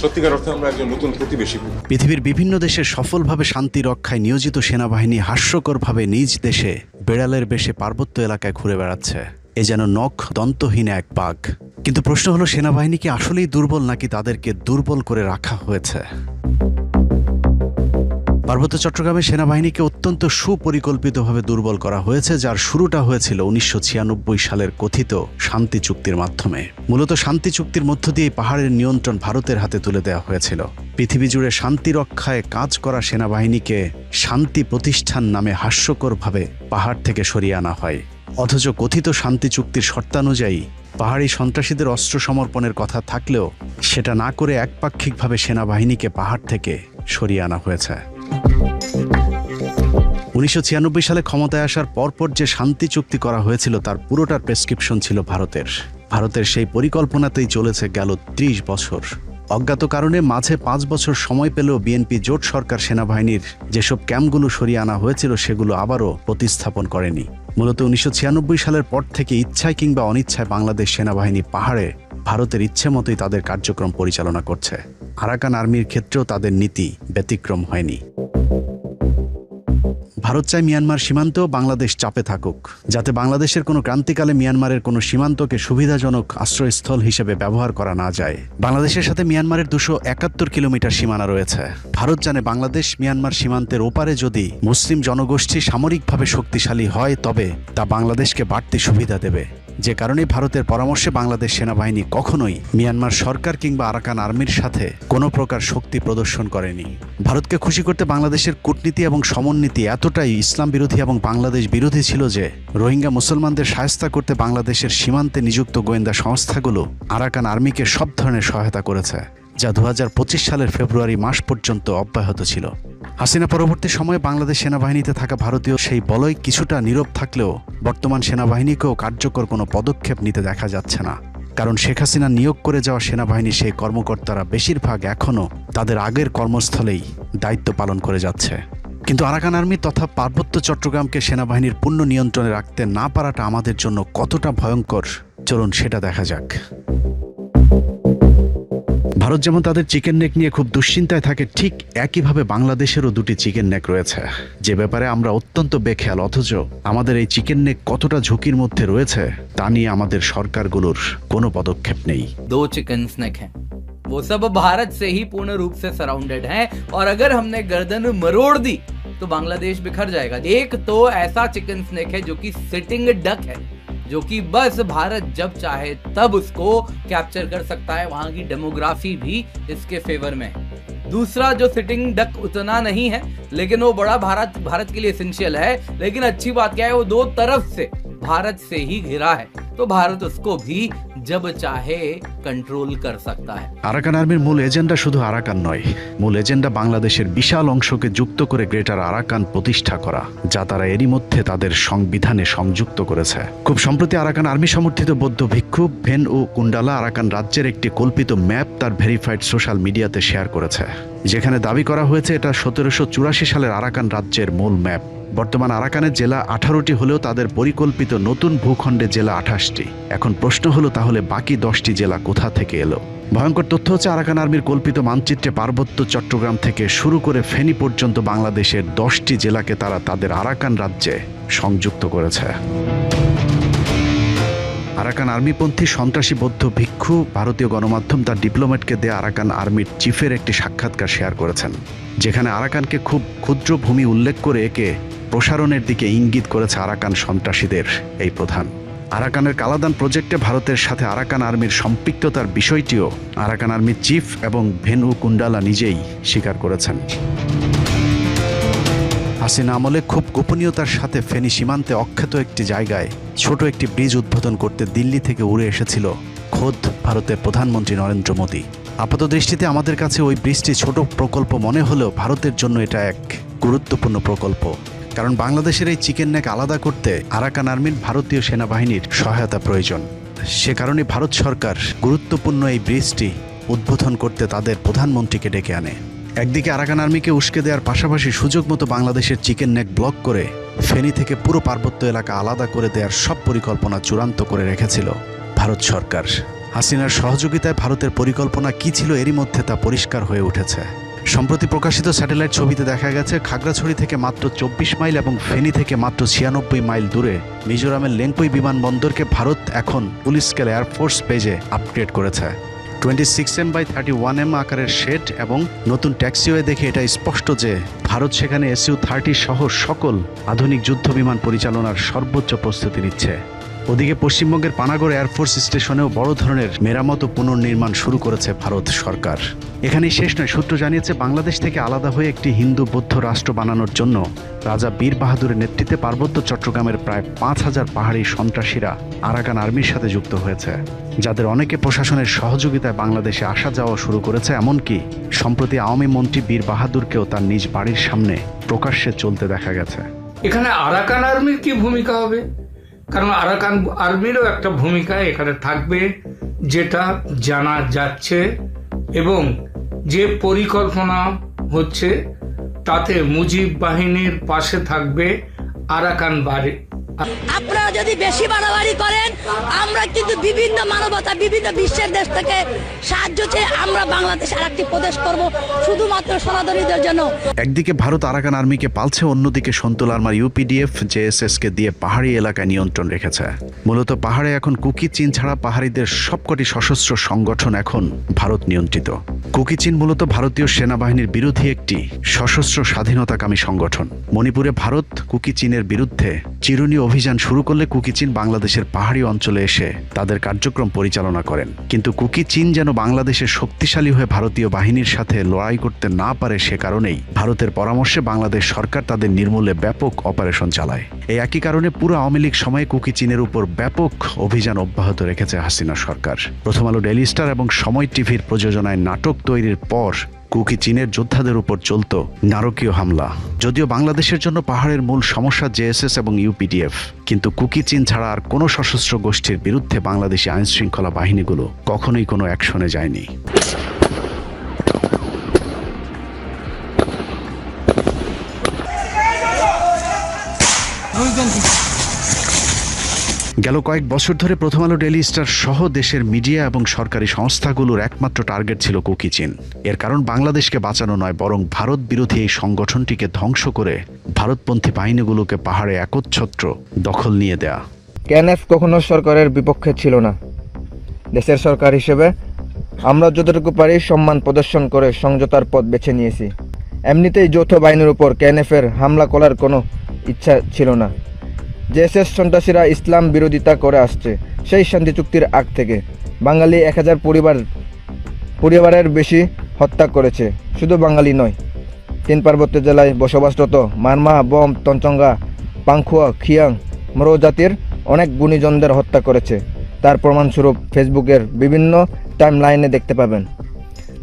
সত্যিকার অর্থে আমরা একজন নতুন প্রতিবেশী। পৃথিবীর বিভিন্ন দেশে সফলভাবে শান্তি রক্ষায় নিয়োজিত সেনাবাহিনী হাস্যকরভাবে নিজ দেশে বেড়ালের বেশে পার্বত্য এলাকায় ঘুরে বেড়াচ্ছে। এ যেন নখ দন্তহীন এক বাঘ। কিন্তু প্রশ্ন হলো, সেনাবাহিনী কি আসলেই দুর্বল নাকি তাদেরকে দুর্বল করে রাখা হয়েছে? পার্বত্য চট্টগ্রামে সেনাবাহিনীকে অত্যন্ত সুপরিকল্পিতভাবে দুর্বল করা হয়েছে, যার শুরুটা হয়েছিল 1996 সালের কথিত শান্তি চুক্তির মাধ্যমে। মূলত শান্তি চুক্তির মধ্য দিয়ে পাহাড়ের নিয়ন্ত্রণ ভারতের হাতে তুলে দেওয়া হয়েছিল। পৃথিবী জুড়ে শান্তি রক্ষায় কাজ করা সেনাবাহিনীকে শান্তি প্রতিষ্ঠান নামে হাস্যকরভাবে পাহাড় থেকে সরিয়ে আনা হয়। অথচ কথিত শান্তি চুক্তির শর্তানুযায়ী পাহাড়ি সন্ত্রাসীদের অস্ত্র সমর্পণের কথা থাকলেও সেটা না করে একপাক্ষিকভাবে সেনাবাহিনীকে পাহাড় থেকে সরিয়ে আনা হয়েছে। 1996 সালে ক্ষমতায় আসার পরপর যে শান্তি চুক্তি করা হয়েছিল তার পুরোটার প্রেসক্রিপশন ছিল ভারতের। ভারতের সেই পরিকল্পনাতেই চলেছে গেল 30 বছর। অজ্ঞাত কারণে মাঝে 5 বছর সময় পেলেও বিএনপি জোট সরকার সেনাবাহিনীর যেসব ক্যাম্পগুলো সরিয়ে আনা হয়েছিল সেগুলো আবারও প্রতিস্থাপন করেনি। মূলত 1996 সালের পর থেকে ইচ্ছায় কিংবা অনিচ্ছায় বাংলাদেশ সেনাবাহিনী পাহাড়ে ভারতের ইচ্ছে মতোই তাদের কার্যক্রম পরিচালনা করছে। আরাকান আর্মির ক্ষেত্রেও তাদের নীতি ব্যতিক্রম হয়নি। ভারত চায় মিয়ানমার সীমান্তেও বাংলাদেশ চাপে থাকুক, যাতে বাংলাদেশের কোনো ক্রান্তিকালে মিয়ানমারের কোনো সীমান্তকে সুবিধাজনক আশ্রয়স্থল হিসেবে ব্যবহার করা না যায়। বাংলাদেশের সাথে মিয়ানমারের 271 কিলোমিটার সীমানা রয়েছে। ভারত জানে বাংলাদেশ মিয়ানমার সীমান্তের ওপারে যদি মুসলিম জনগোষ্ঠী সামরিকভাবে শক্তিশালী হয় তবে তা বাংলাদেশকে বাড়তি সুবিধা দেবে। যে কারণে ভারতের পরামর্শে বাংলাদেশ সেনাবাহিনী কখনোই মিয়ানমার সরকার কিংবা আরাকান আর্মির সাথে কোনো প্রকার শক্তি প্রদর্শন করেনি। ভারতকে খুশি করতে বাংলাদেশের কূটনীতি এবং সমন্বিতি এতটাই ইসলাম বিরোধী এবং বাংলাদেশ বিরোধী ছিল যে রোহিঙ্গা মুসলমানদের শায়েস্তা করতে বাংলাদেশের সীমান্তে নিযুক্ত গোয়েন্দা সংস্থাগুলো আরাকান আর্মিকে সব ধরনের সহায়তা করেছে, যা 2025 সালের ফেব্রুয়ারি মাস পর্যন্ত অব্যাহত ছিল। হাসিনা পরবর্তী সময়ে বাংলাদেশ সেনাবাহিনীতে থাকা ভারতীয় সেই বলয় কিছুটা নীরব থাকলেও বর্তমান সেনাবাহিনীকেও কার্যকর কোনো পদক্ষেপ নিতে দেখা যাচ্ছে না, কারণ শেখ হাসিনা নিয়োগ করে যাওয়া সেনাবাহিনীর সেই কর্মকর্তারা বেশিরভাগ এখনও তাদের আগের কর্মস্থলেই দায়িত্ব পালন করে যাচ্ছে। কিন্তু আরাকান আর্মি তথা পার্বত্য চট্টগ্রামকে সেনাবাহিনীর পূর্ণ নিয়ন্ত্রণে রাখতে না পারাটা আমাদের জন্য কতটা ভয়ঙ্কর, চলুন সেটা দেখা যাক। ভারত যেমন তাদের চিকেন নেক নিয়ে খুব দুশ্চিন্তায় থাকে, ঠিক একইভাবে বাংলাদেশেরও 2টি চিকেন নেক রয়েছে, যে ব্যাপারে আমরা অত্যন্ত বেখেয়াল, অথচ আমাদের এই চিকেন নেক কতটা ঝুঁকির মধ্যে রয়েছে তা নিয়ে আমাদের সরকারগুলোর কোনো পদক্ষেপ নেই। 2 चिकन स्नैक हैं, वो सब भारत से ही पूर्ण रूप से सराउंडेड हैं, और अगर हमने गर्दन मरोड़ दी तो बांग्लादेश बिखर जाएगा। एक तो ऐसा चिकन स्नैक है जो कि सिटिंग डक है, जो कि बस भारत जब चाहे तब उसको कैप्चर कर सकता है, वहां की डेमोग्राफी भी इसके फेवर में है। दूसरा जो सिटिंग डक उतना नहीं है, लेकिन वो बड़ा भारत के लिए एसेंशियल है। लेकिन अच्छी बात क्या है, वो 2 तरफ से भारत से ही घिरा है, तो भारत उसको भी जब चाहे कंट्रोल कर सकता है। আরাকান আর্মির মূল এজেন্ডা শুধু আরাকান নয়, মূল এজেন্ডা বাংলাদেশের বিশাল অংশকে যুক্ত করে গ্রেটার আরাকান প্রতিষ্ঠা করা, যা তারা এরই মধ্যে তাদের সংবিধানে সংযুক্ত করেছে। খুব সম্প্রতি আরাকান আর্মি সমর্থিত বৌদ্ধ ভিক্ষু ভেন ও কুন্ডালা আরাকান রাজ্যের একটি কল্পিত ম্যাপ তার ভেরিফাইড সোশ্যাল মিডিয়াতে শেয়ার করেছে, যেখানে দাবি করা হয়েছে এটা 1784 সালের আরাকান রাজ্যের মূল ম্যাপ। বর্তমান আরাকানের জেলা 18টি হলেও তাদের পরিকল্পিত নতুন ভূখণ্ডে জেলা 28টি। এখন প্রশ্ন হলো, তাহলে বাকি 10টি জেলা কোথা থেকে এলো? ভয়ঙ্কর তথ্য হচ্ছে, আরাকান আর্মির কল্পিত মানচিত্রে পার্বত্য চট্টগ্রাম থেকে শুরু করে ফেনী পর্যন্ত বাংলাদেশের 10টি জেলাকে তারা তাদের আরাকান রাজ্যে সংযুক্ত করেছে। আরাকান আর্মিপন্থী সন্ত্রাসী বৌদ্ধ ভিক্ষু ভারতীয় গণমাধ্যম তার ডিপ্লোম্যাটকে দেয়া আরাকান আর্মির চিফের একটি সাক্ষাৎকার শেয়ার করেছেন, যেখানে আরাকানকে খুব ক্ষুদ্র ভূমি উল্লেখ করে একে প্রসারণের দিকে ইঙ্গিত করেছে আরাকান সন্ত্রাসীদের এই প্রধান। আরাকানের কালাদান প্রজেক্টে ভারতের সাথে আরাকান আর্মির সম্পৃক্ততার বিষয়টিও আরাকান আর্মির চিফ এবং ভেনু কুন্ডালা নিজেই স্বীকার করেছেন। হাসিনা আমলে খুব গোপনীয়তার সাথে ফেনী সীমান্তে অখ্যাত একটি জায়গায় ছোট একটি ব্রিজ উদ্বোধন করতে দিল্লি থেকে উড়ে এসেছিল খোদ ভারতের প্রধানমন্ত্রী নরেন্দ্র মোদী। আপাত দৃষ্টিতে আমাদের কাছে ওই ব্রিজটি ছোট প্রকল্প মনে হলেও ভারতের জন্য এটা এক গুরুত্বপূর্ণ প্রকল্প, কারণ বাংলাদেশের এই চিকেন নেক আলাদা করতে আরাকান আর্মির ভারতীয় সেনাবাহিনীর সহায়তা প্রয়োজন। সে কারণে ভারত সরকার গুরুত্বপূর্ণ এই ব্রিজটি উদ্বোধন করতে তাদের প্রধানমন্ত্রীকে ডেকে আনে। একদিকে আরাকান আর্মিকে উস্কে দেওয়ার পাশাপাশি সুযোগ মতো বাংলাদেশের চিকেন নেক ব্লক করে ফেনী থেকে পুরো পার্বত্য এলাকা আলাদা করে দেওয়ার সব পরিকল্পনা চূড়ান্ত করে রেখেছিল ভারত সরকার। হাসিনার সহযোগিতায় ভারতের পরিকল্পনা কী ছিল এরই মধ্যে তা পরিষ্কার হয়ে উঠেছে। সম্প্রতি প্রকাশিত স্যাটেলাইট ছবিতে দেখা গেছে খাগড়াছড়ি থেকে মাত্র 24 মাইল এবং ফেনী থেকে মাত্র 96 মাইল দূরে মিজোরামের লেংপুই বিমানবন্দরকে ভারত এখন ফুল স্কেল এয়ারফোর্স বেজে আপগ্রেড করেছে। 26m×31m আকারের শেড এবং নতুন ট্যাক্সিওয়ে দেখে এটা স্পষ্ট যে ভারত সেখানে SU-30 সহ সকল আধুনিক যুদ্ধ বিমান পরিচালনার সর্বোচ্চ প্রস্তুতি নিচ্ছে। ওদিকে পশ্চিমবঙ্গের পানাগড় এয়ারফোর্স স্টেশনেও বড় ধরনের মেরামত ও পুনর্নির্মাণ শুরু করেছে ভারত সরকার। এখানেই শেষ নয়, সূত্র জানিয়েছে বাংলাদেশ থেকে আলাদা হয়ে একটি হিন্দু বৌদ্ধ রাষ্ট্র বানানোর জন্য রাজা বীর বাহাদুরের নেতৃত্বে পার্বত্য চট্টগ্রামের প্রায় 5000 পাহাড়ি সন্ত্রাসীরা আরাকান আর্মির সাথে যুক্ত হয়েছে, যাদের অনেকে প্রশাসনের সহযোগিতায় বাংলাদেশে আসা যাওয়া শুরু করেছে। এমনকি সম্প্রতি আওয়ামী মন্ত্রী বীর বাহাদুরকেও তার নিজ বাড়ির সামনে প্রকাশ্যে চলতে দেখা গেছে। এখানে আরাকান আর্মির কি ভূমিকা হবে? কারণ আরাকান আর্মিরও একটা ভূমিকা এখানে থাকবে, যেটা জানা যাচ্ছে, এবং যে পরিকল্পনা হচ্ছে তাতে মুজিব বাহিনীর পাশে থাকবে আরাকান আপনারা যদি বেশি বাড়াবাড়ি করেন, আমরা কিন্তু বিভিন্ন মানবতা, বিভিন্ন বিশ্বের দেশ থেকে সাহায্য চেয়ে আমরা বাংলাদেশ আর একটি প্রদেশ করব শুধুমাত্র সনাতনীদের জন্য। একদিকে ভারত আরাকান আর্মিকে পালছে, অন্যদিকে সন্তুল আর্মার ইউপিডিএফ জেএসএস-কে দিয়ে পাহাড়ি এলাকায় নিয়ন্ত্রণ রেখেছে। মূলত পাহাড়ে এখন কুকি চীন ছাড়া পাহাড়িদের সবকটি সশস্ত্র সংগঠন এখন ভারত নিয়ন্ত্রিত। কুকি চীন মূলত ভারতীয় সেনাবাহিনীর বিরোধী একটি সশস্ত্র স্বাধীনতাকামী সংগঠন। মণিপুরে ভারত কুকি চীনের বিরুদ্ধে চিরুনি অভিযান শুরু করলে কুকি চীন বাংলাদেশের পাহাড়ি অঞ্চলে এসে তাদের কার্যক্রম পরিচালনা করেন। কিন্তু কুকি চীন যেন বাংলাদেশের শক্তিশালী হয়ে ভারতীয় বাহিনীর সাথে লড়াই করতে না পারে, সে কারণেই ভারতের পরামর্শে বাংলাদেশ সরকার তাদের নির্মূলে ব্যাপক অপারেশন চালায়। এই একই কারণে পুরো আওয়ামী লীগ সময়ে কুকি চীনের উপর ব্যাপক অভিযান অব্যাহত রেখেছে হাসিনা সরকার। প্রথম আলো, ডেইলি স্টার এবং সময় টিভির প্রযোজনায় নাটক তৈরির পর কুকি চীনের যোদ্ধাদের উপর চলত নারকীয় হামলা। যদিও বাংলাদেশের জন্য পাহাড়ের মূল সমস্যা জেএসএস এবং ইউপিডিএফ, কিন্তু কুকি চীন ছাড়া আর কোনো সশস্ত্র গোষ্ঠীর বিরুদ্ধে বাংলাদেশি আইনশৃঙ্খলা বাহিনীগুলো কখনোই কোনো অ্যাকশনে যায়নি। গেল কয়েক বছর ধরে প্রথম আলো, ডেইলি স্টার সহ দেশের মিডিয়া এবং সরকারি সংস্থাগুলোর একমাত্র টার্গেট ছিল কুকি চীন। এর কারণ বাংলাদেশকে বাঁচানো নয়, বরং ভারত বিরোধী এই সংগঠনটিকে ধ্বংস করে ভারতপন্থী বাহিনীগুলোকে পাহাড়ে একচ্ছত্র দখল নিয়ে দেয়া। কেএনএফ কখনো সরকারের বিপক্ষে ছিল না। দেশের সরকার হিসেবে আমরা যতটুকু পারি সম্মান প্রদর্শন করে সমঝোতার পথ বেছে নিয়েছি। এমনিতেই যৌথ বাহিনীর উপর কেএনএফের হামলা করার কোনো ইচ্ছা ছিল না। জেএসএস সন্ত্রাসীরা ইসলাম বিরোধিতা করে আসছে সেই শান্তি চুক্তির আগ থেকে। বাঙালি 1000 পরিবারের বেশি হত্যা করেছে। শুধু বাঙালি নয়, 3 পার্বত্য জেলায় বসবাসরত মারমা, বম, তঞ্চঙ্গা, পাংখুয়া, খিয়াং, মরো জাতির অনেক গুণীজনদের হত্যা করেছে। তার প্রমাণস্বরূপ ফেসবুকের বিভিন্ন টাইমলাইনে দেখতে পাবেন।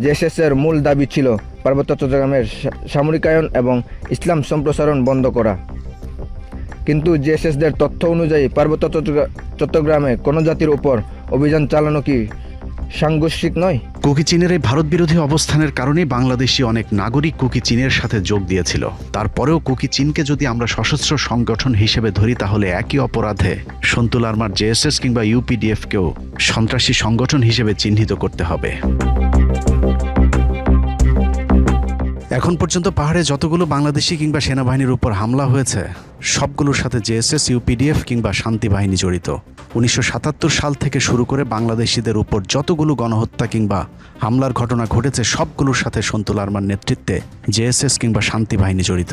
জেএসএসের মূল দাবি ছিল পার্বত্য চট্টগ্রামের সামরিকায়ন এবং ইসলাম সম্প্রসারণ বন্ধ করা। কিন্তু জেএসএসদের তথ্য অনুযায়ী পার্বত্য চট্টগ্রামে কোনো জাতির উপর অভিযান চালানো কি সাংঘর্ষিক নয়? কুকি চীনের এই ভারত বিরোধী অবস্থানের কারণেই বাংলাদেশি অনেক নাগরিক কুকি চীনের সাথে যোগ দিয়েছিল। তারপরেও কুকি চীনকে যদি আমরা সশস্ত্র সংগঠন হিসেবে ধরি, তাহলে একই অপরাধে সন্তুল আর্মার জেএসএস কিংবা ইউপিডিএফকেও সন্ত্রাসী সংগঠন হিসেবে চিহ্নিত করতে হবে। এখন পর্যন্ত পাহাড়ে যতগুলো বাংলাদেশি কিংবা সেনাবাহিনীর উপর হামলা হয়েছে, সবগুলোর সাথে জেএসএস, ইউপিডিএফ কিংবা শান্তি বাহিনী জড়িত। 1977 সাল থেকে শুরু করে বাংলাদেশিদের উপর যতগুলো গণহত্যা কিংবা হামলার ঘটনা ঘটেছে, সবগুলোর সাথে সন্তুল আর্মার নেতৃত্বে জেএসএস কিংবা শান্তি বাহিনী জড়িত।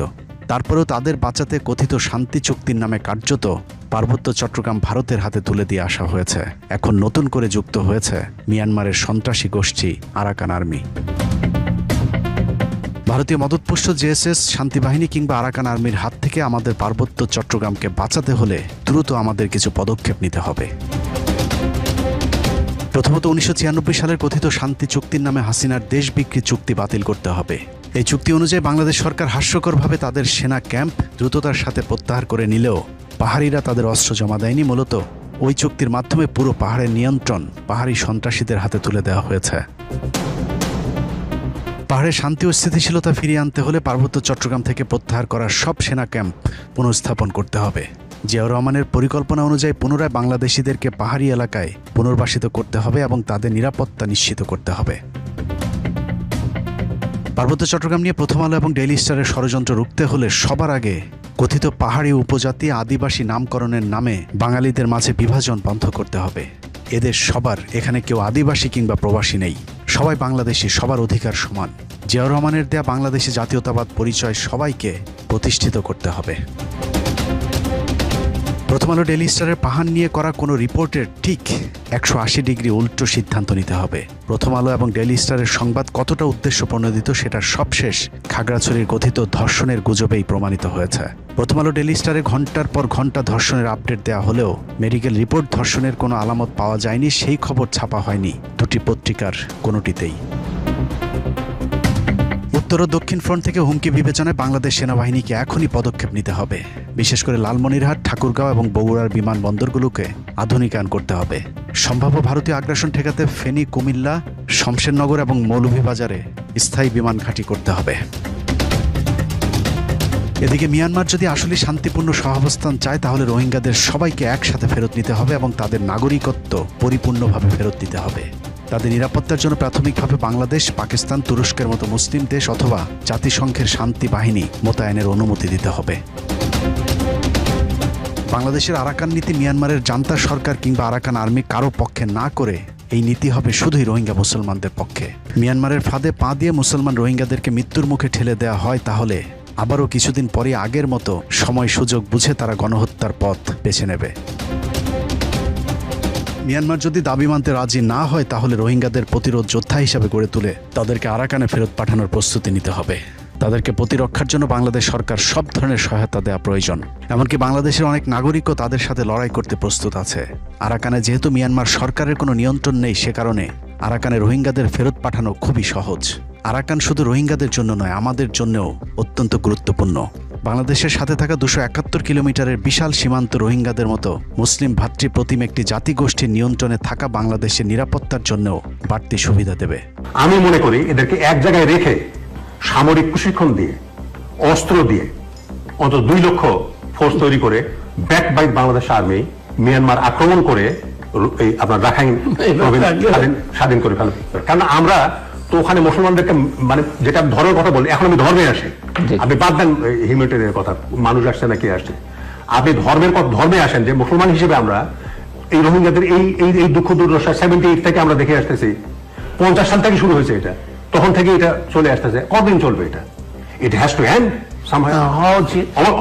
তারপরেও তাদের বাঁচাতে কথিত শান্তি চুক্তির নামে কার্যত পার্বত্য চট্টগ্রাম ভারতের হাতে তুলে দিয়ে আসা হয়েছে। এখন নতুন করে যুক্ত হয়েছে মিয়ানমারের সন্ত্রাসী গোষ্ঠী আরাকান আর্মি। ভারতীয় মদতপুষ্ট জেএসএস, শান্তিবাহিনী কিংবা আরাকান আর্মির হাত থেকে আমাদের পার্বত্য চট্টগ্রামকে বাঁচাতে হলে দ্রুত আমাদের কিছু পদক্ষেপ নিতে হবে। প্রথমত 1996 সালের কথিত শান্তি চুক্তির নামে হাসিনার দেশ বিক্রি চুক্তি বাতিল করতে হবে। এই চুক্তি অনুযায়ী বাংলাদেশ সরকার হাস্যকরভাবে তাদের সেনা ক্যাম্প দ্রুততার সাথে প্রত্যাহার করে নিলেও পাহাড়িরা তাদের অস্ত্র জমা দেয়নি। মূলত ওই চুক্তির মাধ্যমে পুরো পাহাড়ের নিয়ন্ত্রণ পাহাড়ি সন্ত্রাসীদের হাতে তুলে দেওয়া হয়েছে। পাহাড়ে শান্তি ও স্থিতিশীলতা ফিরিয়ে আনতে হলে পার্বত্য চট্টগ্রাম থেকে প্রত্যাহার করা সব সেনা ক্যাম্প পুনর্স্থাপন করতে হবে। জিয়াউর রহমানের পরিকল্পনা অনুযায়ী পুনরায় বাংলাদেশিদেরকে পাহাড়ি এলাকায় পুনর্বাসিত করতে হবে এবং তাদের নিরাপত্তা নিশ্চিত করতে হবে। পার্বত্য চট্টগ্রাম নিয়ে প্রথম আলো এবং ডেইলি স্টারের ষড়যন্ত্র রুখতে হলে সবার আগে কথিত পাহাড়ি উপজাতি আদিবাসী নামকরণের নামে বাঙালিদের মাঝে বিভাজন বন্ধ করতে হবে। এদের সবার, এখানে কেউ আদিবাসী কিংবা প্রবাসী নেই, সবাই বাংলাদেশি, সবার অধিকার সমান। জিয়াউর রহমানের দেয়া বাংলাদেশি জাতীয়তাবাদ পরিচয় সবাইকে প্রতিষ্ঠিত করতে হবে। প্রথম আলো, ডেইলি স্টারের পাহাড় নিয়ে করা কোনো রিপোর্টের ঠিক 180 ডিগ্রি উল্টো সিদ্ধান্ত নিতে হবে। প্রথম আলো এবং ডেইলি স্টারের সংবাদ কতটা উদ্দেশ্য প্রণোদিত সেটার সবশেষ খাগড়াছড়ির কথিত ধর্ষণের গুজবেই প্রমাণিত হয়েছে। প্রথম আলো, ডেইলি স্টারে ঘন্টার পর ঘন্টা ধর্ষণের আপডেট দেওয়া হলেও মেডিকেল রিপোর্ট ধর্ষণের কোনো আলামত পাওয়া যায়নি, সেই খবর ছাপা হয়নি দুটি পত্রিকার কোনোটিতেই। উত্তর ও দক্ষিণ ফ্রন্ট থেকে হুমকি বিবেচনায় বাংলাদেশ সেনাবাহিনীকে এখনই পদক্ষেপ নিতে হবে। বিশেষ করে লালমনিরহাট, ঠাকুরগাঁও এবং বগুড়ার বিমানবন্দরগুলোকে আধুনিকায়ন করতে হবে। সম্ভাব্য ভারতীয় আগ্রাসন ঠেকাতে ফেনী, কুমিল্লা, শমশেরনগর এবং মৌলভীবাজারে স্থায়ী বিমান ঘাঁটি করতে হবে। এদিকে মিয়ানমার যদি আসলে শান্তিপূর্ণ সহাবস্থান চায় তাহলে রোহিঙ্গাদের সবাইকে একসাথে ফেরত নিতে হবে এবং তাদের নাগরিকত্ব পরিপূর্ণভাবে ফেরত দিতে হবে। তাদের নিরাপত্তার জন্য প্রাথমিকভাবে বাংলাদেশ, পাকিস্তান, তুরস্কের মতো মুসলিম দেশ অথবা জাতিসংঘের শান্তি বাহিনী মোতায়েনের অনুমতি দিতে হবে। বাংলাদেশের আরাকান নীতি মিয়ানমারের জান্তা সরকার কিংবা আরাকান আর্মি কারো পক্ষে না করে এই নীতি হবে শুধুই রোহিঙ্গা মুসলমানদের পক্ষে। মিয়ানমারের ফাঁদে পা দিয়ে মুসলমান রোহিঙ্গাদেরকে মৃত্যুর মুখে ঠেলে দেওয়া হয় তাহলে আবারও কিছুদিন পরে আগের মতো সময় সুযোগ বুঝে তারা গণহত্যার পথ বেছে নেবে। মিয়ানমার যদি দাবি মানতে রাজি না হয় তাহলে রোহিঙ্গাদের প্রতিরোধ যোদ্ধা হিসাবে গড়ে তুলে তাদেরকে আরাকানে ফেরত পাঠানোর প্রস্তুতি নিতে হবে। তাদেরকে প্রতিরক্ষার জন্য বাংলাদেশ সরকার সব ধরনের সহায়তা দেওয়া প্রয়োজন। এমনকি বাংলাদেশের অনেক নাগরিকও তাদের সাথে লড়াই করতে প্রস্তুত আছে। আরাকানে যেহেতু মিয়ানমার সরকারের কোনো নিয়ন্ত্রণ নেই, সে কারণে আরাকানে রোহিঙ্গাদের ফেরত পাঠানো খুবই সহজ। আরাকান শুধু রোহিঙ্গাদের জন্য নয়, আমাদের জন্যও অত্যন্ত গুরুত্বপূর্ণ। বাংলাদেশের সাথে থাকা 271 কিলোমিটারের বিশাল সীমান্ত রোহিঙ্গাদের মতো মুসলিম ভাতৃপ্রতিম একটি জাতিগোষ্ঠীর নিয়ন্ত্রণে থাকা বাংলাদেশের নিরাপত্তার জন্যও বাড়তি সুবিধা দেবে। আমি মনে করি এদেরকে এক জায়গায় রেখে সামরিক প্রশিক্ষণ দিয়ে, অস্ত্র দিয়ে অন্তত 2 লক্ষ ফোর্স তৈরি করে back by Bangladesh army Myanmar আক্রমণ করে এই আপনার রাখাইন স্বাধীন করে ফেলবে। কারণ আমরা তো ওখানে মুসলমানদেরকে মানে যেটা ধর্মের কথা বলি, এখন আমি ধর্মে আসি, আপনি বাদ দেন হিউম্যানিটেরিয়ানের কথা, মানুষ আসছে না কে আসছে, আপনি ধর্মে আসেন যে মুসলমান হিসেবে আমরা এই রোহিঙ্গাদের এই দুঃখ দুর্দশা 78 থেকে আমরা দেখে আসতেছি। 50 সাল থেকে শুরু হয়েছে এটা, তখন থেকে এটা চলে আসতেছে। কতদিন চলবে এটা? It has to end somehow.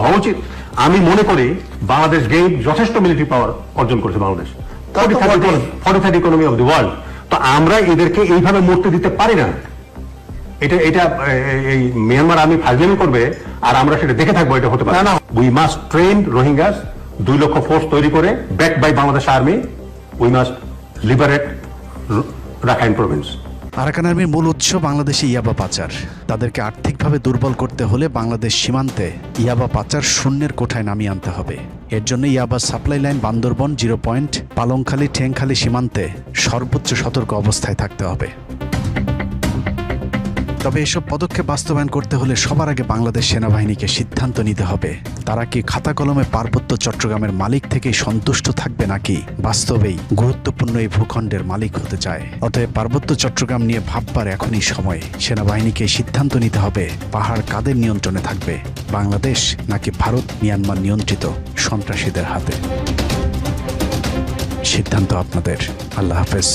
হওয়া উচিত। আমি মনে করি বাংলাদেশ গেইন যথেষ্ট মিলিটারি পাওয়ার অর্জন করেছে Bangladesh, 43rd economy of the world. তো আমরা এদেরকে এইভাবে মরতে দিতে পারি না। এটা এই মিয়ানমার আর্মি ফাজলামি করবে আর আমরা সেটা দেখে থাকবো, এটা হতে পারে না। উই মাস্ট ট্রেন রোহিঙ্গাস, 2 লক্ষ ফোর্স তৈরি করে back by Bangladesh army, we must liberate Rakhine province. Arakan আর্মির মূল উৎস বাংলাদেশে ইয়াবা পাচার। তাদেরকে আর্থিকভাবে দুর্বল করতে হলে বাংলাদেশ সীমান্তে ইয়াবা পাচার শূন্যের কোঠায় নামিয়ে আনতে হবে। এর জন্য ইয়াবা supply line Bandarban, 0 point, Palongkhali, Thengkhali সীমান্তে সর্বোচ্চ সতর্ক অবস্থায় থাকতে হবে। তবে এসব পদক্ষেপ বাস্তবায়ন করতে হলে সবার আগে বাংলাদেশ সেনাবাহিনীকে সিদ্ধান্ত নিতে হবে তারা কি খাতা কলমে পার্বত্য চট্টগ্রামের মালিক থেকেই সন্তুষ্ট থাকবে নাকি বাস্তবেই গুরুত্বপূর্ণ এই ভূখণ্ডের মালিক হতে চায়। অতএব পার্বত্য চট্টগ্রাম নিয়ে ভাববার এখনই সময়। সেনাবাহিনীকে সিদ্ধান্ত নিতে হবে পাহাড় কাদের নিয়ন্ত্রণে থাকবে, বাংলাদেশ নাকি ভারত মিয়ানমার নিয়ন্ত্রিত সন্ত্রাসীদের হাতে। সিদ্ধান্ত আপনাদের। আল্লাহ হাফেজ।